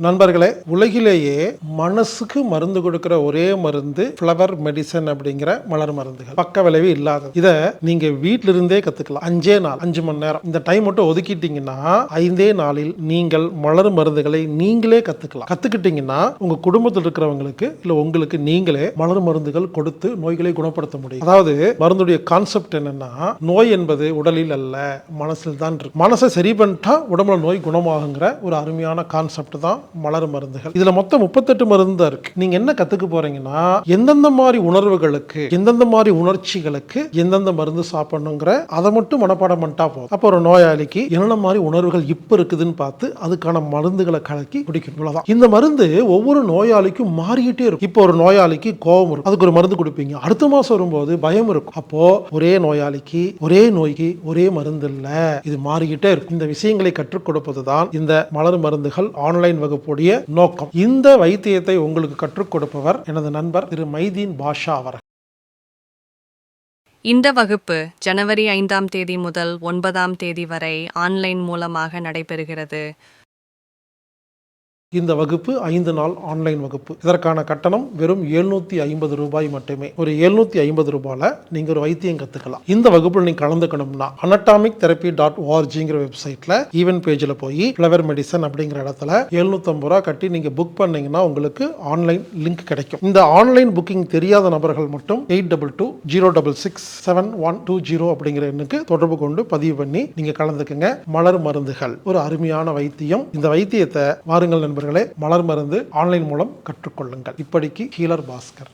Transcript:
நண்பர்களே, உலகிலேயே மனசுக்கு மருந்து கொடுக்கிற ஒரே மருந்து ஃப்ளவர் மெடிசன் அப்படிங்கிற மலர் மருந்துகள். பக்க விளைவு இல்லாதது. இதை நீங்க வீட்டில இருந்தே கத்துக்கலாம். 5 நாள் 5 மணி நேரம் இந்த டைம் மட்டும் ஒதுக்கிட்டீங்கன்னா 5 நாளில் நீங்கள் மலர் மருந்துகளை நீங்களே கத்துக்கலாம். கத்துக்கிட்டீங்கன்னா உங்க குடும்பத்தில் இருக்கிறவங்களுக்கு இல்ல உங்களுக்கு நீங்களே மலர் மருந்துகள் கொடுத்து நோய்களை குணப்படுத்த முடியும். அதாவது மருந்துடைய கான்செப்ட் என்னன்னா, நோய் என்பது உடலில் அல்ல, மனசில் தான் இருக்கு. மனசை சரி பண்ணிட்டா உடம்புல நோய் குணமாகுங்கிற ஒரு அருமையான கான்செப்ட் தான் மலர் மருந்துகள். இதுல மொத்தம் 38 மருந்து இருக்கு. நீங்க என்ன கத்துக்க போறீங்கன்னா, எந்தெந்த மாதிரி உணர்வுகளுக்கு, எந்தெந்த மாதிரி உணர்ச்சிகளுக்கு எந்தெந்த மருந்து சாப்பிடணுங்கிற அதை மட்டும் மனப்பாடம் பண்ணிட்டா போதும். அப்போ ஒரு நோயாளிக்கு என்னென்ன மாதிரி உணர்வுகள் இப்ப இருக்குதுன்னு பார்த்து அதுக்கான மருந்துகளை கலக்கி குடிக்கணும். இவ்வளவுதான். இந்த மருந்து ஒவ்வொரு நோயாளிக்கும் மாறிக்கிட்டே இருக்கும். இப்போ ஒரு நோயாளிக்கு கோபம் இருக்கும், அதுக்கு ஒரு மருந்து கொடுப்பீங்க. அடுத்த மாசம் வரும்போது பயம் இருக்கும். அப்போ ஒரே நோயாளிக்கு ஒரே நோய்க்கு ஒரே மருந்து இல்ல, இது மாறிக்கிட்டே இருக்கும். இந்த விஷயங்களை கற்றுக் கொடுப்பதுதான் இந்த மலர் மருந்துகள் ஆன்லைன் வகுப்புடைய நோக்கம். இந்த வைத்தியத்தை உங்களுக்கு கற்றுக் கொடுப்பவர் எனது நண்பர் திரு மைதீன் பாஷா அவர்கள். இந்த வகுப்பு ஜனவரி 5ஆம் தேதி முதல் 9ஆம் தேதி வரை ஆன்லைன் மூலமாக நடைபெறுகிறது. இந்த வகுப்பு 5 நாள் ஆன்லைன் வகுப்பு. இதற்கான கட்டணம் வெறும் 750 ரூபாய் மட்டுமே. ஒரு 750 ரூபாயில நீங்க ஒரு வைத்தியம் கத்துக்கலாம். இந்த வகுப்புல நீங்க கலந்துக்கணும்னா anatomictherapy.orgங்கிற வெப்சைட்ல ஈவென்ட் பேஜ்ல போய் ஃப்ளவர் மெடிசன் அப்படிங்கிற இடத்துல 750 ரூபாய் கட்டி நீங்க புக் பண்ணீங்கன்னா உங்களுக்கு ஆன்லைன் லிங்க் கிடைக்கும். இந்த ஆன்லைன் புக்கிங் தெரியாத நபர்கள் மட்டும் 8220667120 அப்படிங்கிற எண்ணுக்கு தொடர்பு கொண்டு பதிவு பண்ணி நீங்க கலந்துக்குங்க. மலர் மருந்துகள் ஒரு அருமையான வைத்தியம். இந்த வைத்தியத்தை வாருங்கள் நண்பர்களே, மலர் மருந்து ஆன்லைன் மூலம் கற்றுக்கொள்ளுங்கள். இப்படிக்கு ஹீலர் பாஸ்கர்.